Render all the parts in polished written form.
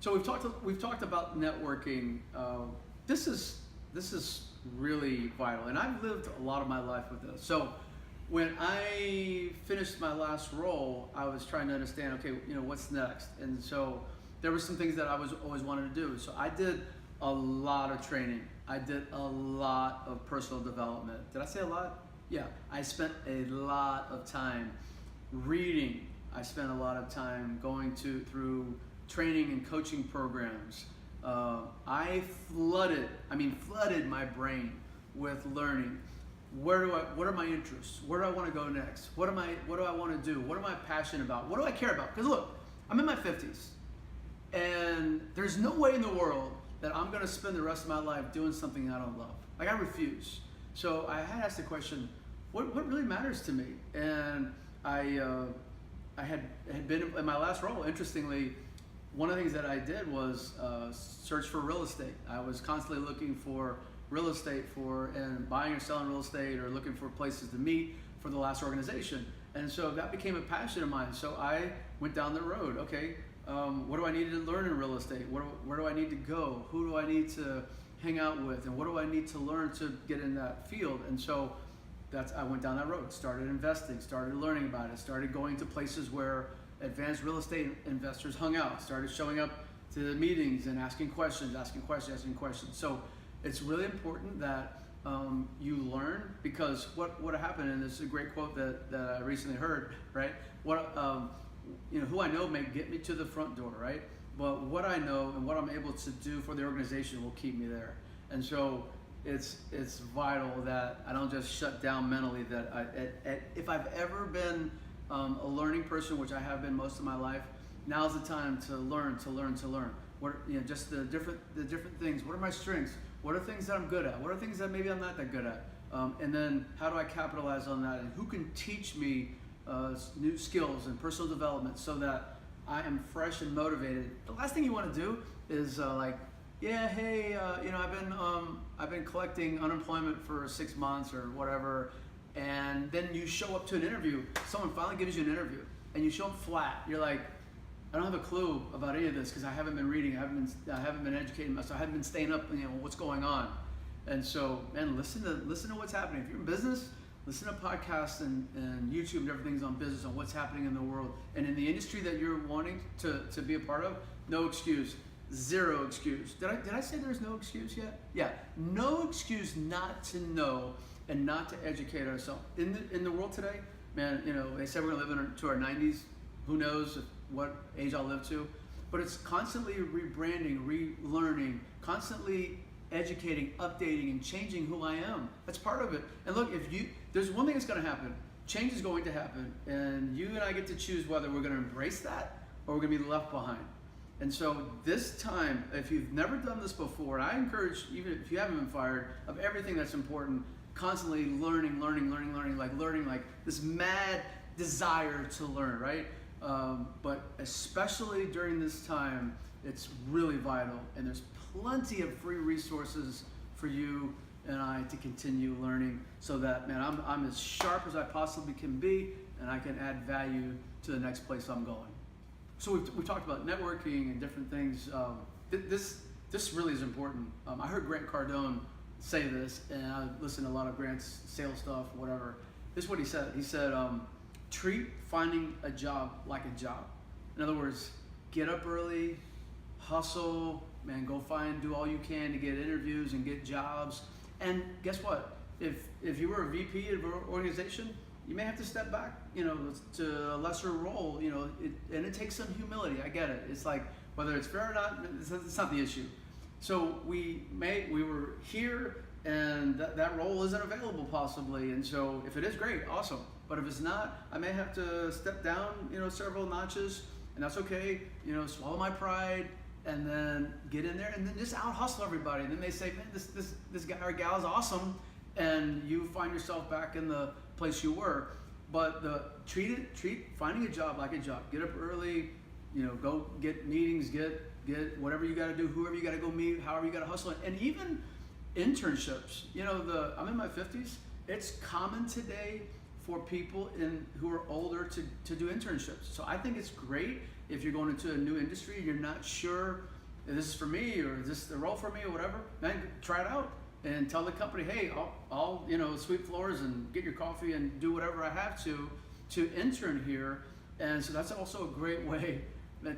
So we've talked about networking. This is really vital, and I've lived a lot of my life with this. So when I finished my last role, I was trying to understand, okay, what's next? And so there were some things that I was always wanted to do. So I did a lot of training. I did a lot of personal development. Did I say a lot? Yeah. I spent a lot of time reading. I spent a lot of time going through training and coaching programs. I flooded my brain with learning. What are my interests? Where do I want to go next? What do I want to do? What am I passionate about? What do I care about? Because look, I'm in my 50s, and there's no way in the world that I'm going to spend the rest of my life doing something I don't love. Like, I refuse. So I had asked the question, what really matters to me? And I had been in my last role. Interestingly, one of the things that I did was search for real estate. I was constantly looking for real estate and buying or selling real estate, or looking for places to meet for the last organization. And so that became a passion of mine. So I went down the road. Okay, what do I need to learn in real estate? Where do I need to go? Who do I need to hang out with? And what do I need to learn to get in that field? And so I went down that road, started investing, started learning about it, started going to places where advanced real estate investors hung out, started showing up to the meetings and asking questions. So it's really important that you learn, because what happened, and this is a great quote that I recently heard, right? Who I know may get me to the front door, right? But what I know and what I'm able to do for the organization will keep me there. And so it's vital that I don't just shut down mentally. That if I've ever been a learning person, which I have been most of my life, now's the time to learn. What just the different things. What are my strengths? What are things that I'm good at? What are things that maybe I'm not that good at? And then how do I capitalize on that? And who can teach me new skills and personal development so that I am fresh and motivated? The last thing you want to do is I've been collecting unemployment for 6 months or whatever, and then you show up to an interview. Someone finally gives you an interview, and you show them flat. You're like, I don't have a clue about any of this because I haven't been reading. I haven't been educating myself. I haven't been staying up. What's going on. And so, man, listen to what's happening. If you're in business, listen to podcasts and YouTube and everything's on business, on what's happening in the world and in the industry that you're wanting to be a part of. No excuse, zero excuse. Did I say there's no excuse yet? Yeah, no excuse not to know and not to educate ourselves in the world today. Man, they say we're gonna live into our 90s. Who knows what age I'll live to? But it's constantly rebranding, relearning, constantly educating, updating, and changing who I am. That's part of it. And look, there's one thing that's going to happen. Change is going to happen, and you and I get to choose whether we're going to embrace that or we're going to be left behind. And so this time, if you've never done this before, and I encourage, even if you haven't been fired, of everything that's important, constantly learning, like this mad desire to learn, right? But especially during this time, it's really vital, and there's plenty of free resources for you and I to continue learning, so that, man, I'm as sharp as I possibly can be, and I can add value to the next place I'm going. So we've talked about networking and different things. This really is important. I heard Grant Cardone say this, and I listened to a lot of Grant's sales stuff, whatever. This is what he said. He said, treat finding a job like a job. In other words, get up early, hustle, man, do all you can to get interviews and get jobs. And guess what? If you were a VP of an organization, you may have to step back, to a lesser role, and it takes some humility. I get it. It's like, whether it's fair or not, it's not the issue. So we were here, and that role isn't available possibly. And so if it is, great, awesome. But if it's not, I may have to step down, several notches, and that's okay. Swallow my pride, and then get in there, and then just out hustle everybody. And then they say, man, this guy or gal is awesome, and you find yourself back in the place you were. But treat finding a job like a job. Get up early, go get meetings, get whatever you got to do, whoever you got to go meet, however you got to hustle, and even internships. I'm in my 50s. It's common today for people who are older to do internships. So I think it's great if you're going into a new industry and you're not sure if this is for me or is this the role for me or whatever, man, try it out and tell the company, hey, I'll sweep floors and get your coffee and do whatever I have to intern here. And so that's also a great way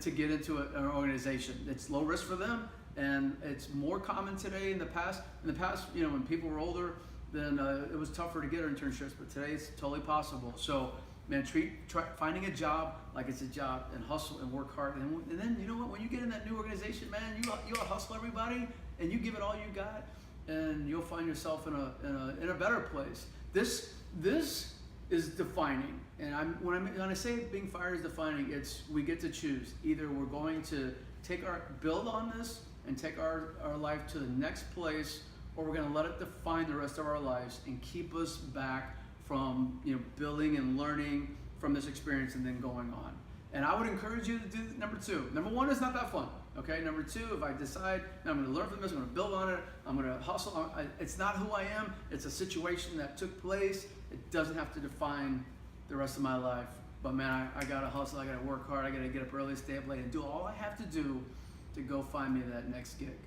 to get into an organization. It's low risk for them, and it's more common today. In the past, when people were older, then it was tougher to get internships, but today it's totally possible. So, man, try finding a job like it's a job, and hustle and work hard. And then, you know what? When you get in that new organization, man, you'll hustle everybody, and you give it all you got, and you'll find yourself in a better place. This is defining, and when I say being fired is defining, it's we get to choose. Either we're going to build on this and take our life to the next place, or we're going to let it define the rest of our lives and keep us back from building and learning from this experience and then going on. And I would encourage you to do number two. Number one is not that fun. Okay. Number two, if I decide I'm going to learn from this, I'm going to build on it, I'm going to hustle. It's not who I am. It's a situation that took place. It doesn't have to define the rest of my life. But man, I got to hustle. I got to work hard. I got to get up early, stay up late, and do all I have to do to go find me that next gig.